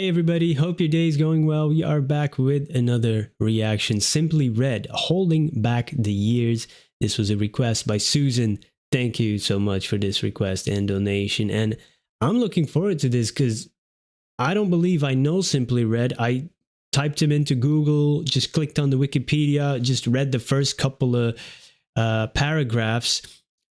Hey everybody, hope your day is going well. We are back with another reaction. Simply Red, Holding Back the Years. This was a request by Susan. Thank you so much for this request and donation. And I'm looking forward to this because I don't believe I know Simply Red. I typed him into Google, just clicked on the Wikipedia, just read the first couple of paragraphs.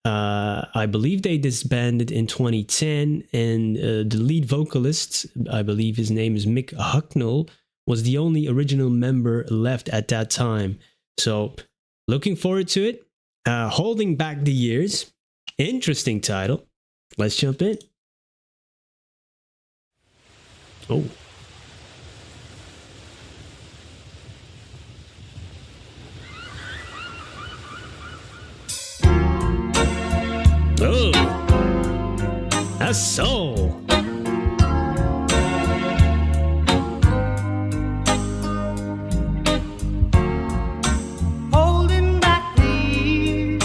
I believe they disbanded in 2010, and the lead vocalist, I believe his name is Mick Hucknall, was the only original member left at that time. So, looking forward to it. Holding Back the Years. Interesting title. Let's jump in. Oh. Oh, that's soul. Holding back the years,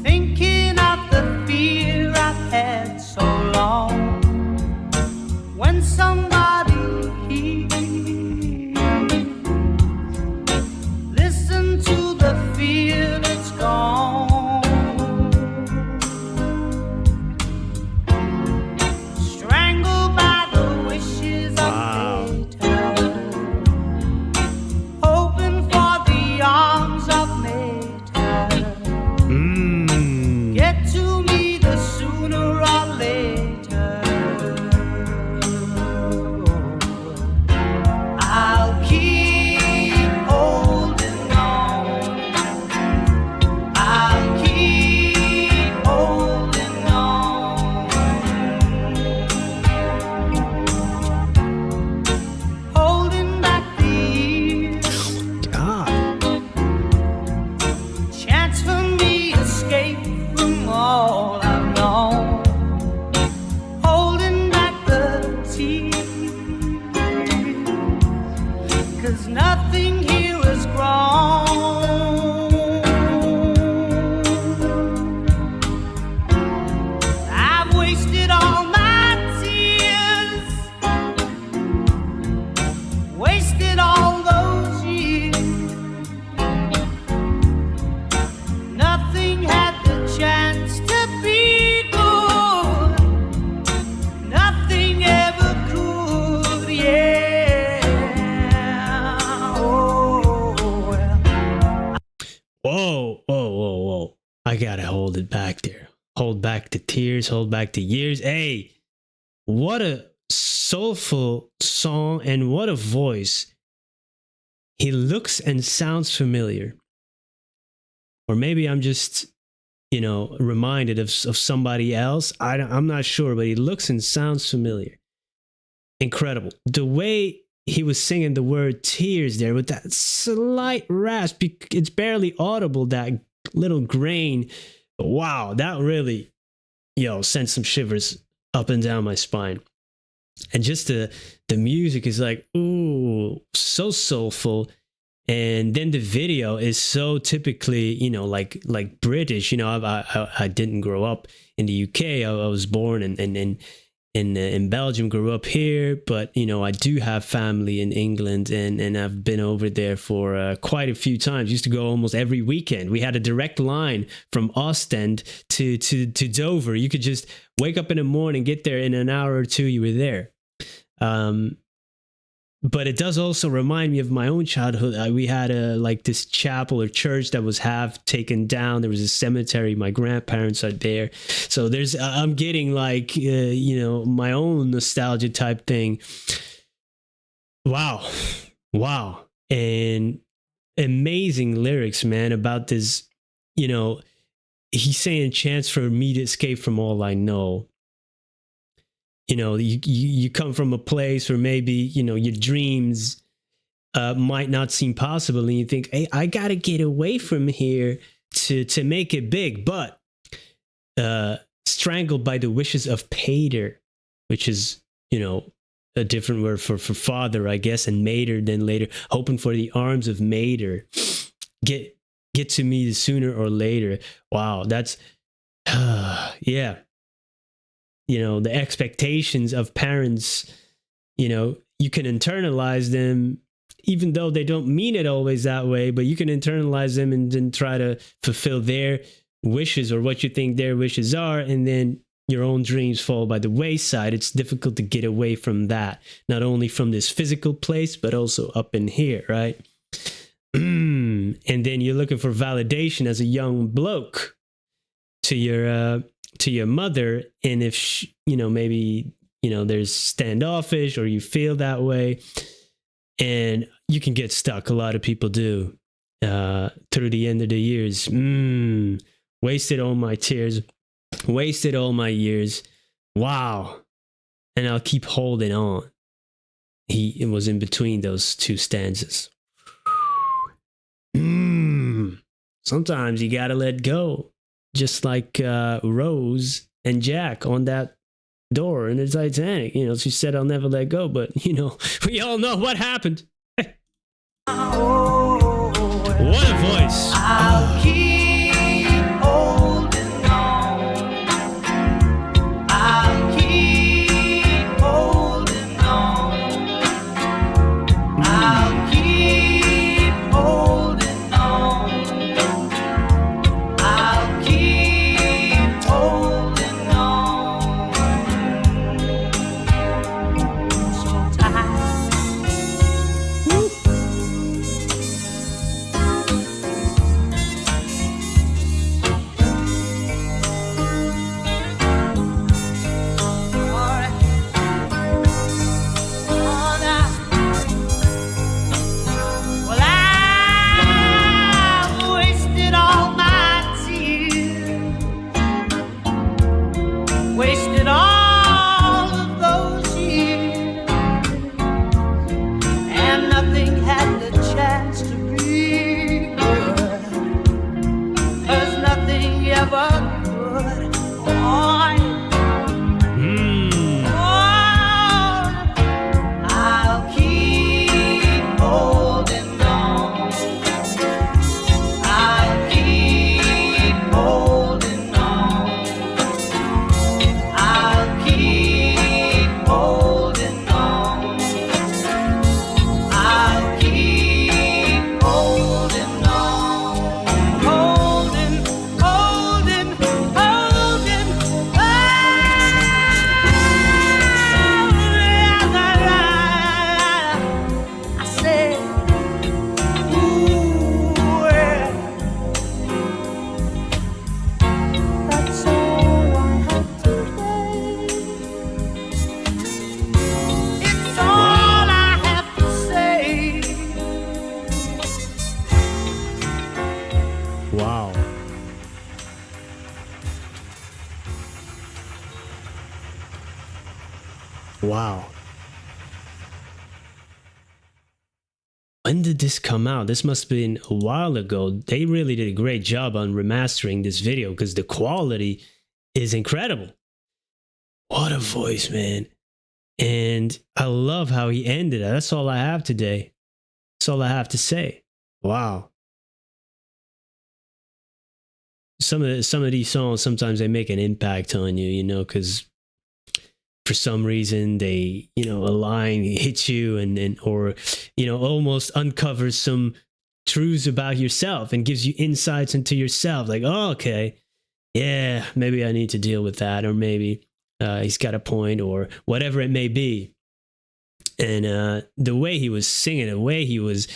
thinking of the fear I've had so long. When somebody hears, listen to the fear that's gone. Strangled by the wishes of later, hoping for the arms of later. Get to me the sooner or later. I'll keep holding on. I'll keep holding on. Holding back the years, God. chance for me escape from all I've known. Holding back the tears, 'cause nothing here is grown. I've wasted all my tears, wasted all those years. Nothing had the chance to be good. Nothing ever could, yeah. Oh, well. Whoa. I gotta hold it back there. Hold back the tears, hold back the years. Hey, what a soulful song and what a voice. He looks and sounds familiar. Or maybe I'm just, reminded of somebody else. I'm not sure, but he looks and sounds familiar. Incredible. The way he was singing the word tears there with that slight rasp, it's barely audible, that little grain. Wow, that really, sent some shivers up and down my spine. And just the music is like, ooh, so soulful. And then the video is so typically, like British. I didn't grow up in the UK. I was born in Belgium, grew up here, but I do have family in England, and I've been over there for quite a few times. Used to go almost every weekend. We had a direct line from Ostend to Dover. You could just wake up in the morning, get there in an hour or two. You were there. But it does also remind me of my own childhood. We had this chapel or church that was half taken down. There was a cemetery. My grandparents are there. So I'm getting my own nostalgia type thing. Wow. And amazing lyrics, man, about this, he's saying chance for me to escape from all I know. You come from a place where maybe, your dreams might not seem possible, and you think, hey, I got to get away from here to make it big. But strangled by the wishes of Pater, which is, a different word for father, I guess, and Mater then later, hoping for the arms of Mater. Get to me sooner or later. Wow, that's, yeah. the expectations of parents, you can internalize them, even though they don't mean it always that way, but you can internalize them and then try to fulfill their wishes or what you think their wishes are, and then your own dreams fall by the wayside. It's difficult to get away from that, not only from this physical place, but also up in here, right? And then you're looking for validation as a young bloke to your mother, and if maybe there's standoffish or you feel that way, and you can get stuck. A lot of people do through the end of the years. Wasted all my tears, wasted all my years. Wow. And I'll keep holding on. It was in between those two stanzas. Sometimes you gotta let go, just like Rose and Jack on that door in the Titanic. She said, "I'll never let go," but we all know what happened. What a voice! I'll keep holding on. I'll keep holding on. I'll keep holding on. I'll keep holding on. So tight. Well, I've wasted all my tears, wasted all of those years, and nothing had the chance to be good, 'cause nothing ever could. I'll keep holding on. I'll keep holding on. I'll keep holding on. I'll keep holding on. Holding, holding, holding. I said, ooh, that's all I have today. It's all I have to say. Wow. Wow. When did this come out? This must have been a while ago. They really did a great job on remastering this video because the quality is incredible. What a voice, man. And I love how he ended it. That's all I have today. That's all I have to say. Wow. Some of these songs, sometimes they make an impact on you, because for some reason they, a line hits you and or, almost uncovers some truths about yourself and gives you insights into yourself. Like, oh, okay, yeah, maybe I need to deal with that, or maybe he's got a point, or whatever it may be. And the way he was singing, the way he was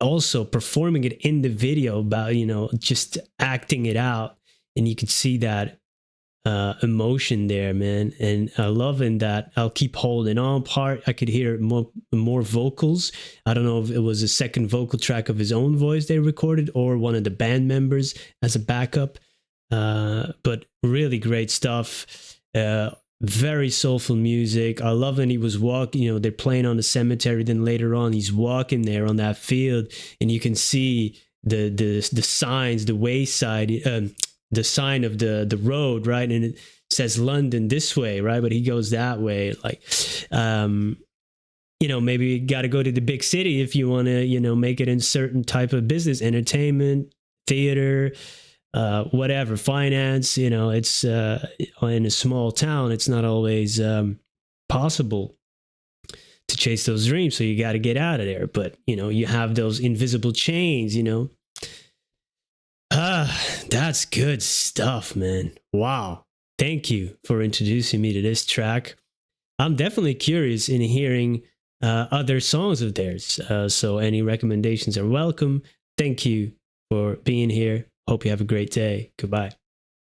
also performing it in the video about, just acting it out. And you could see that emotion there, man. And I love in that I'll keep holding on part. I could hear more vocals. I don't know if it was a second vocal track of his own voice they recorded or one of the band members as a backup. But really great stuff. Very soulful music. I love when he was walking, they're playing on the cemetery. Then later on, he's walking there on that field and you can see the signs, the wayside, the sign of the road, right? And it says London this way, right? But he goes that way. Like, maybe you got to go to the big city if you want to, make it in certain type of business, entertainment, theater, whatever, finance, you know, it's in a small town, it's not always possible to chase those dreams. So you got to get out of there. But, you know, you have those invisible chains, you know. That's good stuff, man. Wow. Thank you for introducing me to this track. I'm definitely curious in hearing other songs of theirs. So any recommendations are welcome. Thank you for being here. Hope you have a great day. Goodbye.